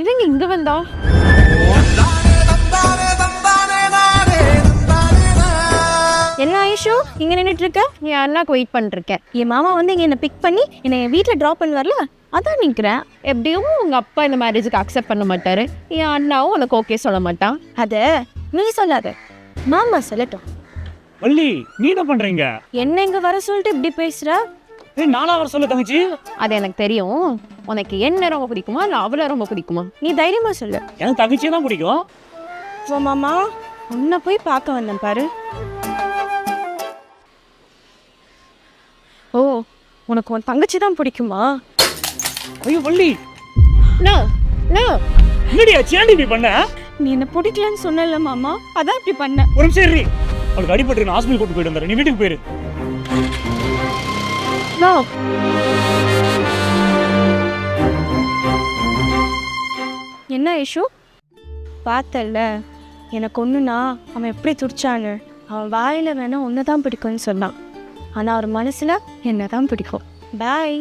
இவங்க இங்க வந்தா என்ன ஆயிஷு இங்க நின்றுட்டு இருக்க? என் அண்ணாக்கு வெயிட் பண்ணிருக்கேன். என் மாமா வந்து இங்க என்ன பிக் பண்ணி என்னை என் வீட்டில் ட்ராப் பண்ணி வரல, அதான் நிற்கிறேன். எப்படியும் உங்க அப்பா இந்த மேரேஜுக்கு அக்செப்ட் பண்ண மாட்டாரு, என் அண்ணாவும் உனக்கு ஓகே சொல்ல மாட்டான். அத நீ சொல்லாத, மாமா சொல்லட்டும். வள்ளி நீ என்ன பண்றீங்க? என்ன இங்க வர சொல்லிட்டு இப்படி பேசுற? நானா வர சொல்ல தங்கச்சி? அது எனக்கு தெரியும். உனக்கு என்ன ரொம்ப பிடிக்குமா இல்லை அவளை ரொம்ப பிடிக்குமா? நீ தைரியமா சொல்லு. எனக்கு தங்கச்சியை தான் பிடிக்கும். ஓ மாமா, உன்னை போய் பார்க்க வந்தேன் பாரு. ஓ, உனக்கு உன் தங்கச்சி தான் பிடிக்குமா? ஐயோ வள்ளி, என்னடி சேண்டி இப்படி பண்ண? நீ என்ன பிடிக்கலன்னு சொன்னல மாமா, அதான் இப்படி பண்ண. ஒரு நிமிஷம் இரு, அவளுக்கு அடிபட்டு நான் ஹாஸ்பிட்டல் கூட்டு போயிட்டு வந்துடுறேன், நீ வீட்டுக்கு போயிரு. என்ன இஷ்யூ? பார்த்தல்ல, எனக்கு ஒன்றுனா அவன் எப்படி துடிச்சான்னு. அவன் வாயில வேணா ஒன்று தான் பிடிக்கும்னு சொன்னான், ஆனால் அவர் மனசில் என்ன தான் பிடிக்கும். பாய்.